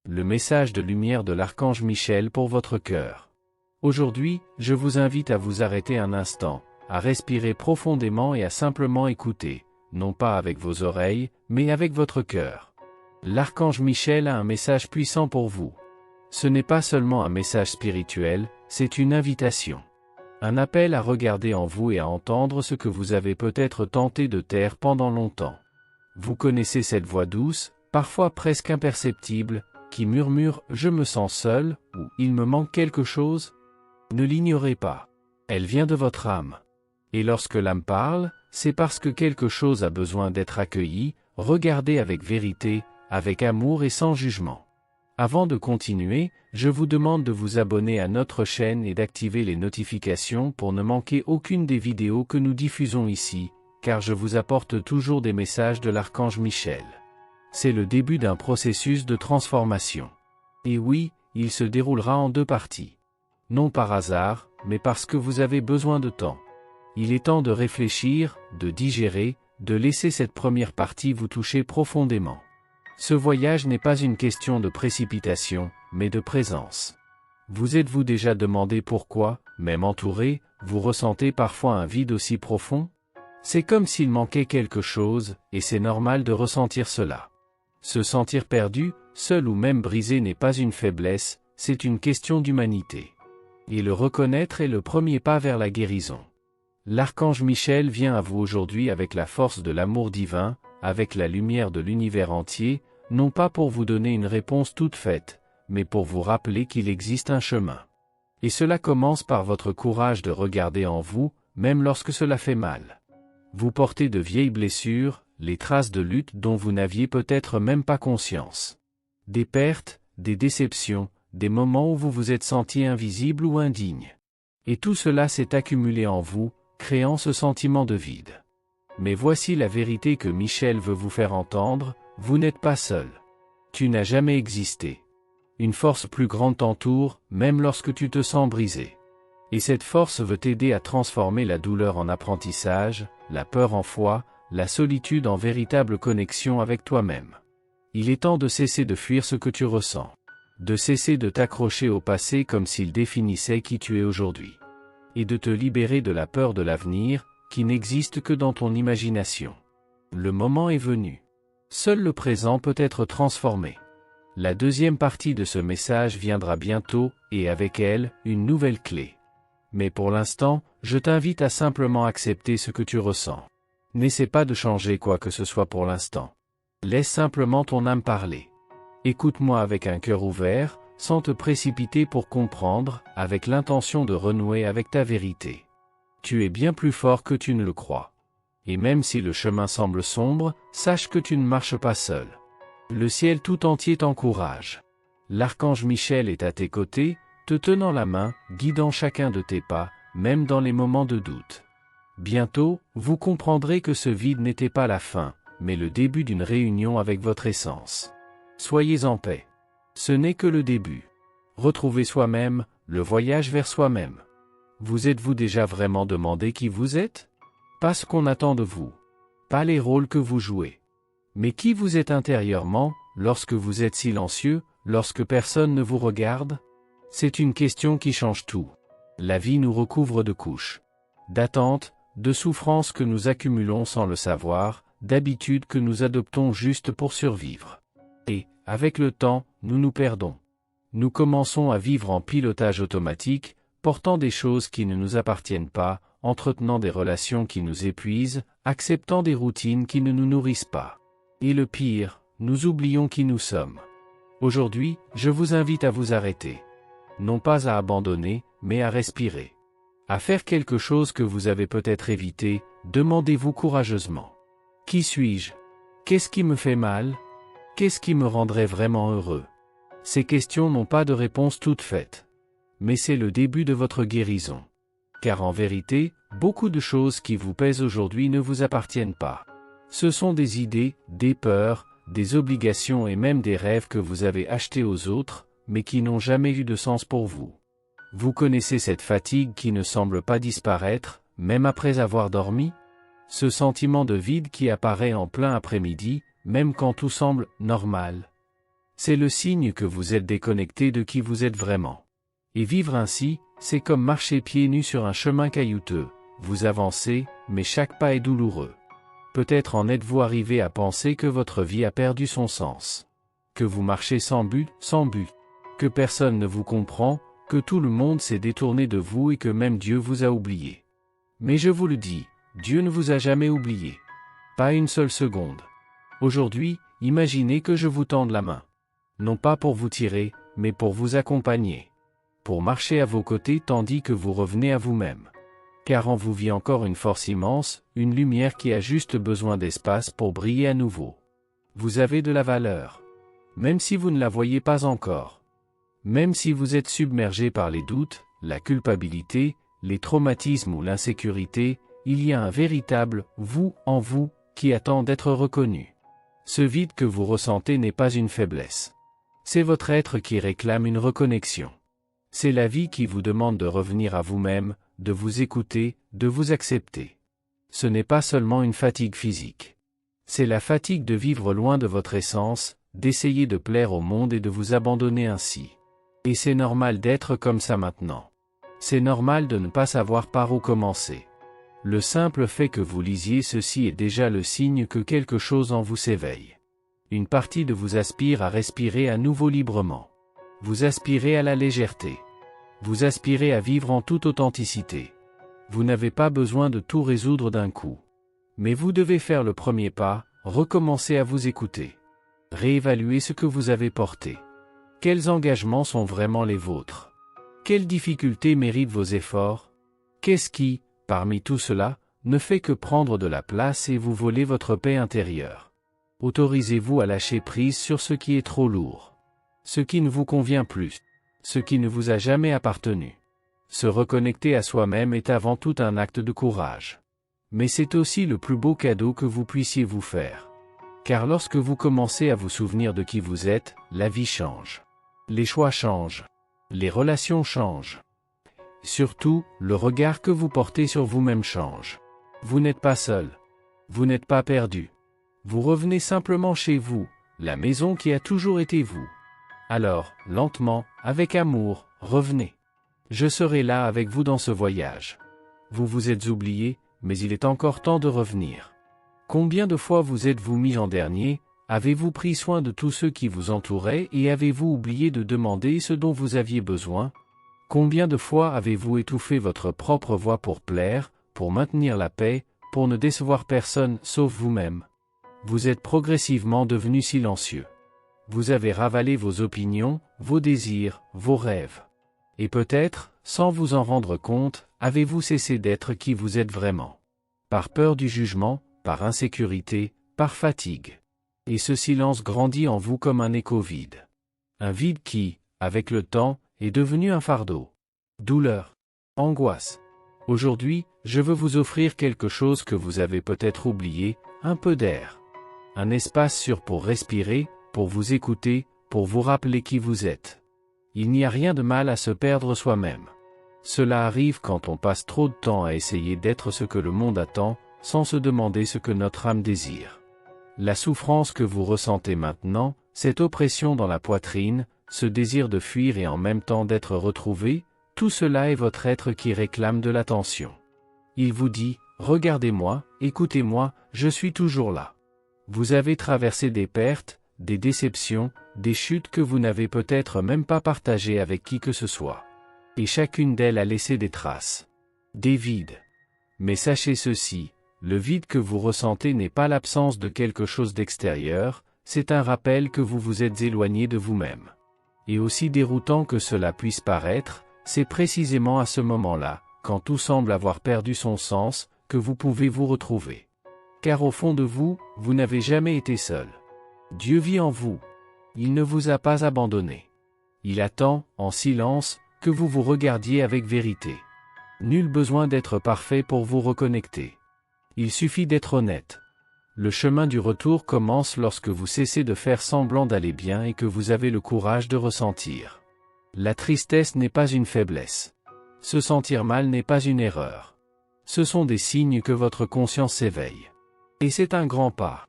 Le message de lumière de l'archange Michel pour votre cœur. Aujourd'hui, je vous invite à vous arrêter un instant, à respirer profondément et à simplement écouter, non pas avec vos oreilles, mais avec votre cœur. L'archange Michel a un message puissant pour vous. Ce n'est pas seulement un message spirituel, c'est une invitation. Un appel à regarder en vous et à entendre ce que vous avez peut-être tenté de taire pendant longtemps. Vous connaissez cette voix douce, parfois presque imperceptible, qui murmure « Je me sens seul » ou « Il me manque quelque chose ». Ne l'ignorez pas. Elle vient de votre âme. Et lorsque l'âme parle, c'est parce que quelque chose a besoin d'être accueilli, regardé avec vérité, avec amour et sans jugement. Avant de continuer, je vous demande de vous abonner à notre chaîne et d'activer les notifications pour ne manquer aucune des vidéos que nous diffusons ici, car je vous apporte toujours des messages de l'archange Michel. C'est le début d'un processus de transformation. Et oui, il se déroulera en 2 parties. Non par hasard, mais parce que vous avez besoin de temps. Il est temps de réfléchir, de digérer, de laisser cette première partie vous toucher profondément. Ce voyage n'est pas une question de précipitation, mais de présence. Vous êtes-vous déjà demandé pourquoi, même entouré, vous ressentez parfois un vide aussi profond? C'est comme s'il manquait quelque chose, et c'est normal de ressentir cela. Se sentir perdu, seul ou même brisé n'est pas une faiblesse, c'est une question d'humanité. Et le reconnaître est le premier pas vers la guérison. L'archange Michel vient à vous aujourd'hui avec la force de l'amour divin, avec la lumière de l'univers entier, non pas pour vous donner une réponse toute faite, mais pour vous rappeler qu'il existe un chemin. Et cela commence par votre courage de regarder en vous, même lorsque cela fait mal. Vous portez de vieilles blessures, les traces de lutte dont vous n'aviez peut-être même pas conscience. Des pertes, des déceptions, des moments où vous vous êtes senti invisible ou indigne. Et tout cela s'est accumulé en vous, créant ce sentiment de vide. Mais voici la vérité que Michel veut vous faire entendre, vous n'êtes pas seul. Tu n'as jamais existé. Une force plus grande t'entoure, même lorsque tu te sens brisé. Et cette force veut t'aider à transformer la douleur en apprentissage, la peur en foi, la solitude en véritable connexion avec toi-même. Il est temps de cesser de fuir ce que tu ressens. De cesser de t'accrocher au passé comme s'il définissait qui tu es aujourd'hui. Et de te libérer de la peur de l'avenir, qui n'existe que dans ton imagination. Le moment est venu. Seul le présent peut être transformé. La deuxième partie de ce message viendra bientôt, et avec elle, une nouvelle clé. Mais pour l'instant, je t'invite à simplement accepter ce que tu ressens. N'essaie pas de changer quoi que ce soit pour l'instant. Laisse simplement ton âme parler. Écoute-moi avec un cœur ouvert, sans te précipiter pour comprendre, avec l'intention de renouer avec ta vérité. Tu es bien plus fort que tu ne le crois. Et même si le chemin semble sombre, sache que tu ne marches pas seul. Le ciel tout entier t'encourage. L'archange Michel est à tes côtés, te tenant la main, guidant chacun de tes pas, même dans les moments de doute. Bientôt, vous comprendrez que ce vide n'était pas la fin, mais le début d'une réunion avec votre essence. Soyez en paix. Ce n'est que le début. Retrouver soi-même, le voyage vers soi-même. Vous êtes-vous déjà vraiment demandé qui vous êtes? Pas ce qu'on attend de vous. Pas les rôles que vous jouez. Mais qui vous êtes intérieurement, lorsque vous êtes silencieux, lorsque personne ne vous regarde? C'est une question qui change tout. La vie nous recouvre de couches. D'attentes, de souffrances que nous accumulons sans le savoir, d'habitudes que nous adoptons juste pour survivre. Et, avec le temps, nous nous perdons. Nous commençons à vivre en pilotage automatique, portant des choses qui ne nous appartiennent pas, entretenant des relations qui nous épuisent, acceptant des routines qui ne nous nourrissent pas. Et le pire, nous oublions qui nous sommes. Aujourd'hui, je vous invite à vous arrêter. Non pas à abandonner, mais à respirer. À faire quelque chose que vous avez peut-être évité, demandez-vous courageusement. Qui suis-je? Qu'est-ce qui me fait mal? Qu'est-ce qui me rendrait vraiment heureux? Ces questions n'ont pas de réponse toute faite. Mais c'est le début de votre guérison. Car en vérité, beaucoup de choses qui vous pèsent aujourd'hui ne vous appartiennent pas. Ce sont des idées, des peurs, des obligations et même des rêves que vous avez achetés aux autres, mais qui n'ont jamais eu de sens pour vous. Vous connaissez cette fatigue qui ne semble pas disparaître, même après avoir dormi? Ce sentiment de vide qui apparaît en plein après-midi, même quand tout semble normal. C'est le signe que vous êtes déconnecté de qui vous êtes vraiment. Et vivre ainsi, c'est comme marcher pieds nus sur un chemin caillouteux. Vous avancez, mais chaque pas est douloureux. Peut-être en êtes-vous arrivé à penser que votre vie a perdu son sens. Que vous marchez sans but. Que personne ne vous comprend, que tout le monde s'est détourné de vous et que même Dieu vous a oublié. Mais je vous le dis, Dieu ne vous a jamais oublié. Pas une seule seconde. Aujourd'hui, imaginez que je vous tende la main. Non pas pour vous tirer, mais pour vous accompagner. Pour marcher à vos côtés tandis que vous revenez à vous-même. Car en vous vit encore une force immense, une lumière qui a juste besoin d'espace pour briller à nouveau. Vous avez de la valeur. Même si vous ne la voyez pas encore. Même si vous êtes submergé par les doutes, la culpabilité, les traumatismes ou l'insécurité, il y a un véritable « vous » en vous, qui attend d'être reconnu. Ce vide que vous ressentez n'est pas une faiblesse. C'est votre être qui réclame une reconnexion. C'est la vie qui vous demande de revenir à vous-même, de vous écouter, de vous accepter. Ce n'est pas seulement une fatigue physique. C'est la fatigue de vivre loin de votre essence, d'essayer de plaire au monde et de vous abandonner ainsi. Et c'est normal d'être comme ça maintenant. C'est normal de ne pas savoir par où commencer. Le simple fait que vous lisiez ceci est déjà le signe que quelque chose en vous s'éveille. Une partie de vous aspire à respirer à nouveau librement. Vous aspirez à la légèreté. Vous aspirez à vivre en toute authenticité. Vous n'avez pas besoin de tout résoudre d'un coup. Mais vous devez faire le premier pas, recommencer à vous écouter. Réévaluer ce que vous avez porté. Quels engagements sont vraiment les vôtres? Quelles difficultés méritent vos efforts? Qu'est-ce qui, parmi tout cela, ne fait que prendre de la place et vous voler votre paix intérieure? Autorisez-vous à lâcher prise sur ce qui est trop lourd. Ce qui ne vous convient plus. Ce qui ne vous a jamais appartenu. Se reconnecter à soi-même est avant tout un acte de courage. Mais c'est aussi le plus beau cadeau que vous puissiez vous faire. Car lorsque vous commencez à vous souvenir de qui vous êtes, la vie change. Les choix changent. Les relations changent. Surtout, le regard que vous portez sur vous-même change. Vous n'êtes pas seul. Vous n'êtes pas perdu. Vous revenez simplement chez vous, la maison qui a toujours été vous. Alors, lentement, avec amour, revenez. Je serai là avec vous dans ce voyage. Vous vous êtes oublié, mais il est encore temps de revenir. Combien de fois vous êtes-vous mis en dernier? Avez-vous pris soin de tous ceux qui vous entouraient et avez-vous oublié de demander ce dont vous aviez besoin? Combien de fois avez-vous étouffé votre propre voix pour plaire, pour maintenir la paix, pour ne décevoir personne sauf vous-même? Vous êtes progressivement devenu silencieux. Vous avez ravalé vos opinions, vos désirs, vos rêves. Et peut-être, sans vous en rendre compte, avez-vous cessé d'être qui vous êtes vraiment. Par peur du jugement, par insécurité, par fatigue. Et ce silence grandit en vous comme un écho vide. Un vide qui, avec le temps, est devenu un fardeau. Douleur. Angoisse. Aujourd'hui, je veux vous offrir quelque chose que vous avez peut-être oublié, un peu d'air. Un espace sûr pour respirer, pour vous écouter, pour vous rappeler qui vous êtes. Il n'y a rien de mal à se perdre soi-même. Cela arrive quand on passe trop de temps à essayer d'être ce que le monde attend, sans se demander ce que notre âme désire. La souffrance que vous ressentez maintenant, cette oppression dans la poitrine, ce désir de fuir et en même temps d'être retrouvé, tout cela est votre être qui réclame de l'attention. Il vous dit, regardez-moi, écoutez-moi, je suis toujours là. Vous avez traversé des pertes, des déceptions, des chutes que vous n'avez peut-être même pas partagées avec qui que ce soit. Et chacune d'elles a laissé des traces. Des vides. Mais sachez ceci, le vide que vous ressentez n'est pas l'absence de quelque chose d'extérieur, c'est un rappel que vous vous êtes éloigné de vous-même. Et aussi déroutant que cela puisse paraître, c'est précisément à ce moment-là, quand tout semble avoir perdu son sens, que vous pouvez vous retrouver. Car au fond de vous, vous n'avez jamais été seul. Dieu vit en vous. Il ne vous a pas abandonné. Il attend, en silence, que vous vous regardiez avec vérité. Nul besoin d'être parfait pour vous reconnecter. Il suffit d'être honnête. Le chemin du retour commence lorsque vous cessez de faire semblant d'aller bien et que vous avez le courage de ressentir. La tristesse n'est pas une faiblesse. Se sentir mal n'est pas une erreur. Ce sont des signes que votre conscience s'éveille. Et c'est un grand pas.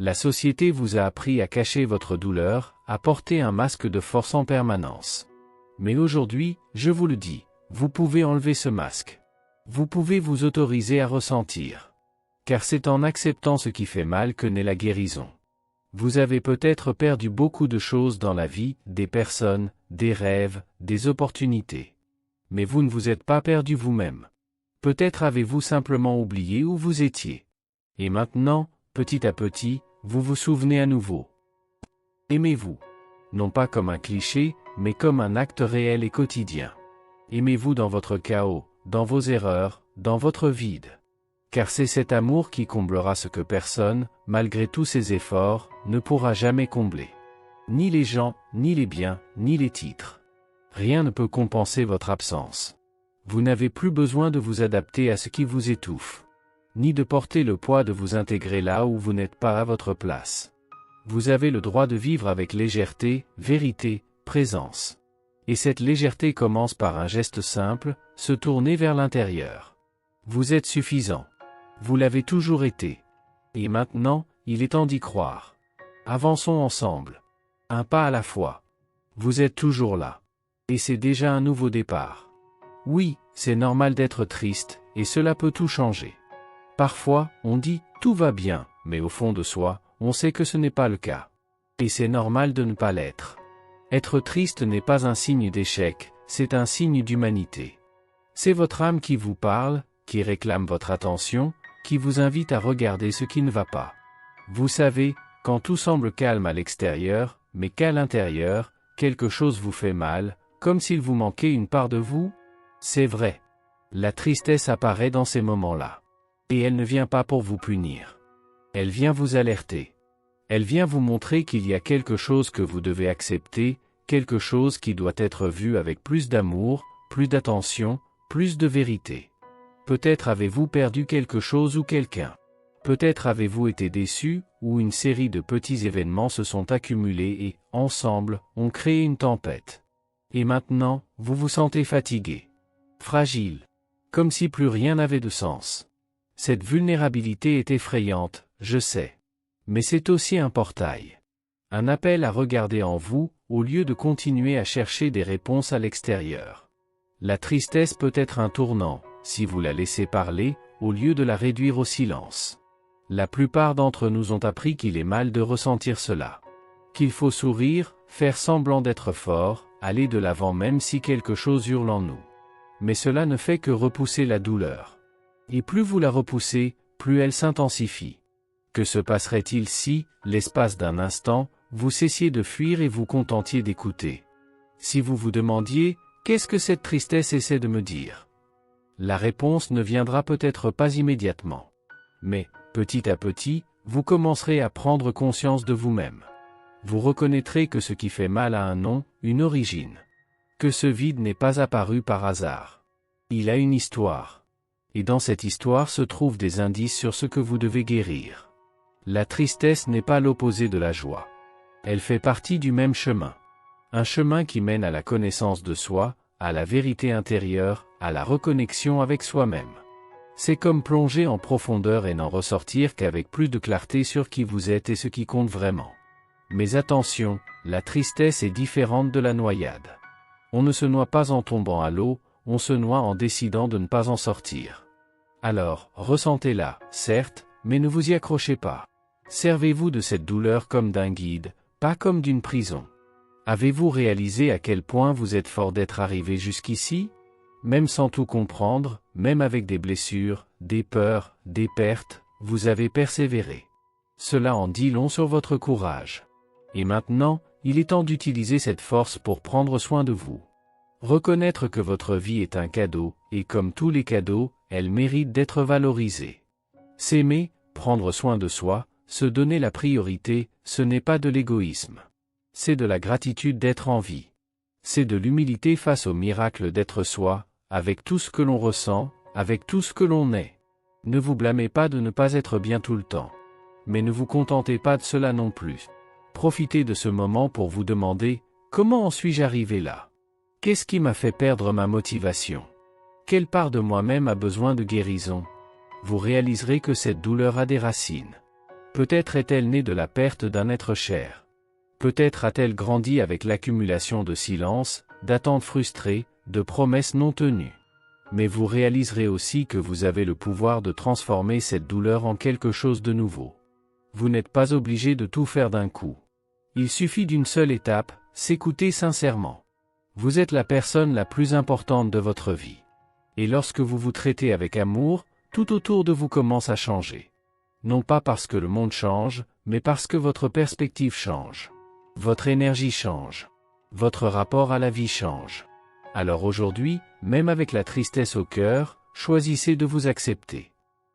La société vous a appris à cacher votre douleur, à porter un masque de force en permanence. Mais aujourd'hui, je vous le dis, vous pouvez enlever ce masque. Vous pouvez vous autoriser à ressentir. Car c'est en acceptant ce qui fait mal que naît la guérison. Vous avez peut-être perdu beaucoup de choses dans la vie, des personnes, des rêves, des opportunités. Mais vous ne vous êtes pas perdu vous-même. Peut-être avez-vous simplement oublié où vous étiez. Et maintenant, petit à petit, vous vous souvenez à nouveau. Aimez-vous. Non pas comme un cliché, mais comme un acte réel et quotidien. Aimez-vous dans votre chaos, dans vos erreurs, dans votre vide. Car c'est cet amour qui comblera ce que personne, malgré tous ses efforts, ne pourra jamais combler. Ni les gens, ni les biens, ni les titres. Rien ne peut compenser votre absence. Vous n'avez plus besoin de vous adapter à ce qui vous étouffe. Ni de porter le poids de vous intégrer là où vous n'êtes pas à votre place. Vous avez le droit de vivre avec légèreté, vérité, présence. Et cette légèreté commence par un geste simple, se tourner vers l'intérieur. Vous êtes suffisant. Vous l'avez toujours été. Et maintenant, il est temps d'y croire. Avançons ensemble. Un pas à la fois. Vous êtes toujours là. Et c'est déjà un nouveau départ. Oui, c'est normal d'être triste, et cela peut tout changer. Parfois, on dit « tout va bien », mais au fond de soi, on sait que ce n'est pas le cas. Et c'est normal de ne pas l'être. Être triste n'est pas un signe d'échec, c'est un signe d'humanité. C'est votre âme qui vous parle, qui réclame votre attention, qui vous invite à regarder ce qui ne va pas. Vous savez, quand tout semble calme à l'extérieur, mais qu'à l'intérieur, quelque chose vous fait mal, comme s'il vous manquait une part de vous? C'est vrai. La tristesse apparaît dans ces moments-là. Et elle ne vient pas pour vous punir. Elle vient vous alerter. Elle vient vous montrer qu'il y a quelque chose que vous devez accepter, quelque chose qui doit être vu avec plus d'amour, plus d'attention, plus de vérité. Peut-être avez-vous perdu quelque chose ou quelqu'un. Peut-être avez-vous été déçu, ou une série de petits événements se sont accumulés et, ensemble, ont créé une tempête. Et maintenant, vous vous sentez fatigué. Fragile. Comme si plus rien n'avait de sens. Cette vulnérabilité est effrayante, je sais. Mais c'est aussi un portail. Un appel à regarder en vous, au lieu de continuer à chercher des réponses à l'extérieur. La tristesse peut être un tournant, si vous la laissez parler, au lieu de la réduire au silence. La plupart d'entre nous ont appris qu'il est mal de ressentir cela. Qu'il faut sourire, faire semblant d'être fort, aller de l'avant même si quelque chose hurle en nous. Mais cela ne fait que repousser la douleur. Et plus vous la repoussez, plus elle s'intensifie. Que se passerait-il si, l'espace d'un instant, vous cessiez de fuir et vous contentiez d'écouter? Si vous vous demandiez, qu'est-ce que cette tristesse essaie de me dire? La réponse ne viendra peut-être pas immédiatement. Mais, petit à petit, vous commencerez à prendre conscience de vous-même. Vous reconnaîtrez que ce qui fait mal a un nom, une origine. Que ce vide n'est pas apparu par hasard. Il a une histoire. Et dans cette histoire se trouvent des indices sur ce que vous devez guérir. La tristesse n'est pas l'opposé de la joie. Elle fait partie du même chemin. Un chemin qui mène à la connaissance de soi, à la vérité intérieure, à la reconnexion avec soi-même. C'est comme plonger en profondeur et n'en ressortir qu'avec plus de clarté sur qui vous êtes et ce qui compte vraiment. Mais attention, la tristesse est différente de la noyade. On ne se noie pas en tombant à l'eau, on se noie en décidant de ne pas en sortir. Alors, ressentez-la, certes, mais ne vous y accrochez pas. Servez-vous de cette douleur comme d'un guide, pas comme d'une prison. Avez-vous réalisé à quel point vous êtes fort d'être arrivé jusqu'ici? Même sans tout comprendre, même avec des blessures, des peurs, des pertes, vous avez persévéré. Cela en dit long sur votre courage. Et maintenant, il est temps d'utiliser cette force pour prendre soin de vous. Reconnaître que votre vie est un cadeau, et comme tous les cadeaux, elle mérite d'être valorisée. S'aimer, prendre soin de soi, se donner la priorité, ce n'est pas de l'égoïsme. C'est de la gratitude d'être en vie. C'est de l'humilité face au miracle d'être soi, avec tout ce que l'on ressent, avec tout ce que l'on est. Ne vous blâmez pas de ne pas être bien tout le temps. Mais ne vous contentez pas de cela non plus. Profitez de ce moment pour vous demander, comment en suis-je arrivé là? Qu'est-ce qui m'a fait perdre ma motivation? Quelle part de moi-même a besoin de guérison? Vous réaliserez que cette douleur a des racines. Peut-être est-elle née de la perte d'un être cher. Peut-être a-t-elle grandi avec l'accumulation de silence, d'attentes frustrées, de promesses non tenues. Mais vous réaliserez aussi que vous avez le pouvoir de transformer cette douleur en quelque chose de nouveau. Vous n'êtes pas obligé de tout faire d'un coup. Il suffit d'une seule étape, s'écouter sincèrement. Vous êtes la personne la plus importante de votre vie. Et lorsque vous vous traitez avec amour, tout autour de vous commence à changer. Non pas parce que le monde change, mais parce que votre perspective change. Votre énergie change. Votre rapport à la vie change. Alors aujourd'hui, même avec la tristesse au cœur, choisissez de vous accepter.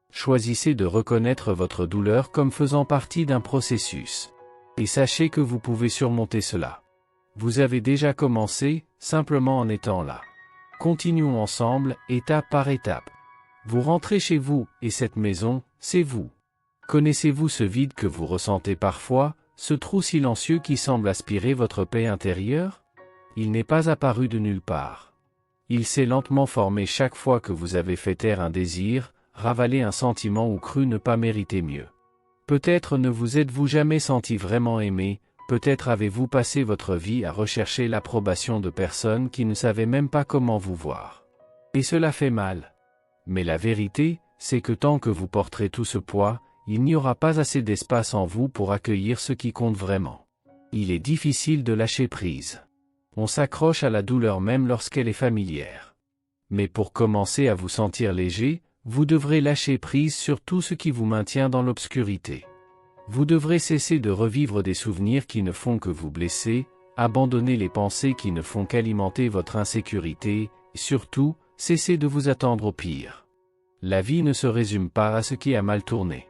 Choisissez de reconnaître votre douleur comme faisant partie d'un processus. Et sachez que vous pouvez surmonter cela. Vous avez déjà commencé, simplement en étant là. Continuons ensemble, étape par étape. Vous rentrez chez vous, et cette maison, c'est vous. Connaissez-vous ce vide que vous ressentez parfois, ce trou silencieux qui semble aspirer votre paix intérieure? Il n'est pas apparu de nulle part. Il s'est lentement formé chaque fois que vous avez fait taire un désir, ravalé un sentiment ou cru ne pas mériter mieux. Peut-être ne vous êtes-vous jamais senti vraiment aimé, peut-être avez-vous passé votre vie à rechercher l'approbation de personnes qui ne savaient même pas comment vous voir. Et cela fait mal. Mais la vérité, c'est que tant que vous porterez tout ce poids, il n'y aura pas assez d'espace en vous pour accueillir ce qui compte vraiment. Il est difficile de lâcher prise. On s'accroche à la douleur même lorsqu'elle est familière. Mais pour commencer à vous sentir léger, vous devrez lâcher prise sur tout ce qui vous maintient dans l'obscurité. Vous devrez cesser de revivre des souvenirs qui ne font que vous blesser, abandonner les pensées qui ne font qu'alimenter votre insécurité, et surtout, cesser de vous attendre au pire. La vie ne se résume pas à ce qui a mal tourné.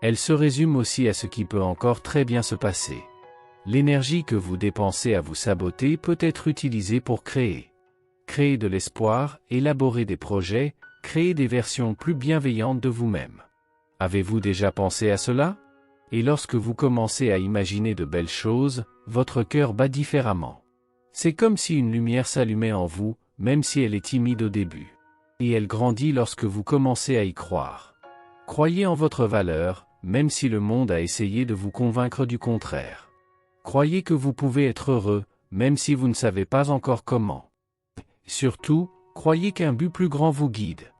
Elle se résume aussi à ce qui peut encore très bien se passer. L'énergie que vous dépensez à vous saboter peut être utilisée pour créer. Créer de l'espoir, élaborer des projets, créer des versions plus bienveillantes de vous-même. Avez-vous déjà pensé à cela? Et lorsque vous commencez à imaginer de belles choses, votre cœur bat différemment. C'est comme si une lumière s'allumait en vous, même si elle est timide au début. Et elle grandit lorsque vous commencez à y croire. Croyez en votre valeur, même si le monde a essayé de vous convaincre du contraire. Croyez que vous pouvez être heureux, même si vous ne savez pas encore comment. Surtout, croyez qu'un but plus grand vous guide.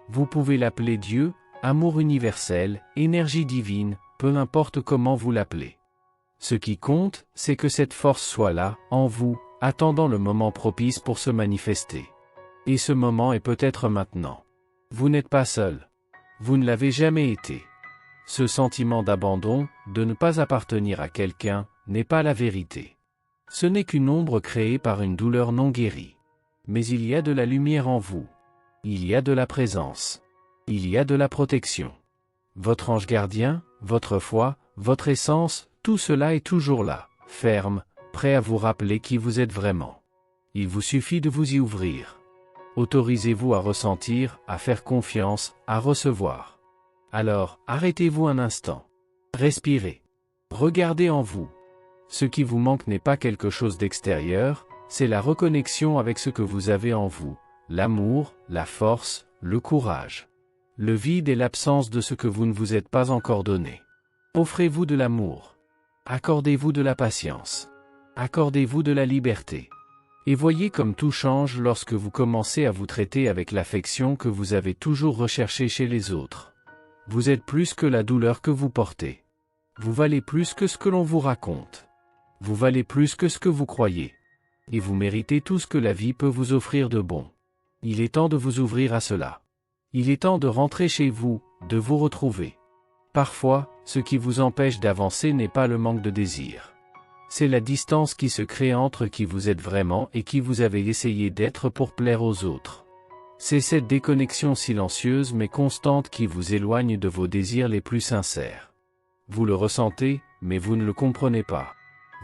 Vous pouvez l'appeler Dieu, amour universel, énergie divine, peu importe comment vous l'appelez. Ce qui compte, c'est que cette force soit là, en vous, attendant le moment propice pour se manifester. Et ce moment est peut-être maintenant. Vous n'êtes pas seul. Vous ne l'avez jamais été. Ce sentiment d'abandon, de ne pas appartenir à quelqu'un, n'est pas la vérité. Ce n'est qu'une ombre créée par une douleur non guérie. Mais il y a de la lumière en vous. Il y a de la présence. Il y a de la protection. Votre ange gardien, votre foi, votre essence, tout cela est toujours là, ferme, prêt à vous rappeler qui vous êtes vraiment. Il vous suffit de vous y ouvrir. Autorisez-vous à ressentir, à faire confiance, à recevoir. Alors, arrêtez-vous un instant. Respirez. Regardez en vous. Ce qui vous manque n'est pas quelque chose d'extérieur, c'est la reconnexion avec ce que vous avez en vous, l'amour, la force, le courage. Le vide est l'absence de ce que vous ne vous êtes pas encore donné. Offrez-vous de l'amour. Accordez-vous de la patience. Accordez-vous de la liberté. Et voyez comme tout change lorsque vous commencez à vous traiter avec l'affection que vous avez toujours recherchée chez les autres. Vous êtes plus que la douleur que vous portez. Vous valez plus que ce que l'on vous raconte. Vous valez plus que ce que vous croyez. Et vous méritez tout ce que la vie peut vous offrir de bon. Il est temps de vous ouvrir à cela. Il est temps de rentrer chez vous, de vous retrouver. Parfois, ce qui vous empêche d'avancer n'est pas le manque de désir. C'est la distance qui se crée entre qui vous êtes vraiment et qui vous avez essayé d'être pour plaire aux autres. C'est cette déconnexion silencieuse mais constante qui vous éloigne de vos désirs les plus sincères. Vous le ressentez, mais vous ne le comprenez pas.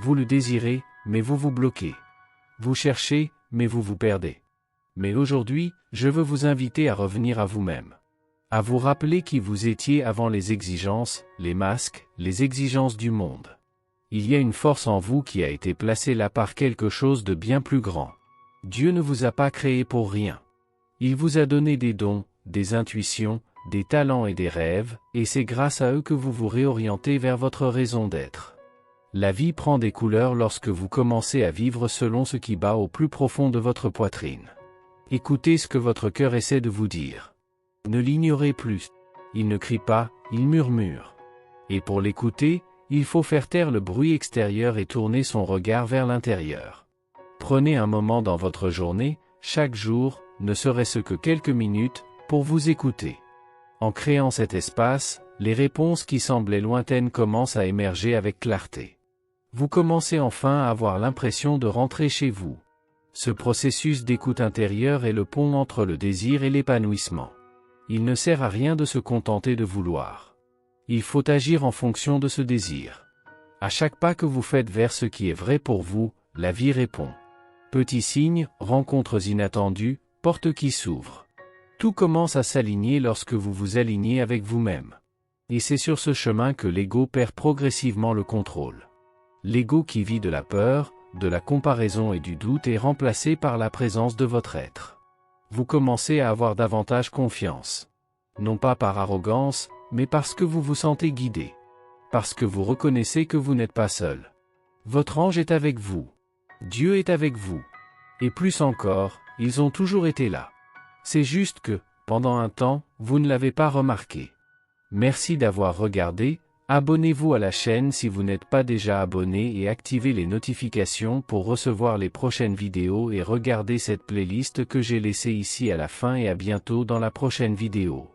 Vous le désirez, mais vous vous bloquez. Vous cherchez, mais vous vous perdez. Mais aujourd'hui, je veux vous inviter à revenir à vous-même. À vous rappeler qui vous étiez avant les exigences, les masques, les exigences du monde. Il y a une force en vous qui a été placée là par quelque chose de bien plus grand. Dieu ne vous a pas créé pour rien. Il vous a donné des dons, des intuitions, des talents et des rêves, et c'est grâce à eux que vous vous réorientez vers votre raison d'être. La vie prend des couleurs lorsque vous commencez à vivre selon ce qui bat au plus profond de votre poitrine. Écoutez ce que votre cœur essaie de vous dire. Ne l'ignorez plus. Il ne crie pas, il murmure. Et pour l'écouter, il faut faire taire le bruit extérieur et tourner son regard vers l'intérieur. Prenez un moment dans votre journée, chaque jour, ne serait-ce que quelques minutes, pour vous écouter. En créant cet espace, les réponses qui semblaient lointaines commencent à émerger avec clarté. Vous commencez enfin à avoir l'impression de rentrer chez vous. Ce processus d'écoute intérieure est le pont entre le désir et l'épanouissement. Il ne sert à rien de se contenter de vouloir. Il faut agir en fonction de ce désir. À chaque pas que vous faites vers ce qui est vrai pour vous, la vie répond. Petits signes, rencontres inattendues, portes qui s'ouvrent. Tout commence à s'aligner lorsque vous vous alignez avec vous-même. Et c'est sur ce chemin que l'ego perd progressivement le contrôle. L'ego qui vit de la peur, de la comparaison et du doute est remplacé par la présence de votre être. Vous commencez à avoir davantage confiance. Non pas par arrogance, mais parce que vous vous sentez guidé. Parce que vous reconnaissez que vous n'êtes pas seul. Votre ange est avec vous. Dieu est avec vous. Et plus encore, ils ont toujours été là. C'est juste que, pendant un temps, vous ne l'avez pas remarqué. Merci d'avoir regardé. Abonnez-vous à la chaîne si vous n'êtes pas déjà abonné et activez les notifications pour recevoir les prochaines vidéos et regardez cette playlist que j'ai laissée ici à la fin et à bientôt dans la prochaine vidéo.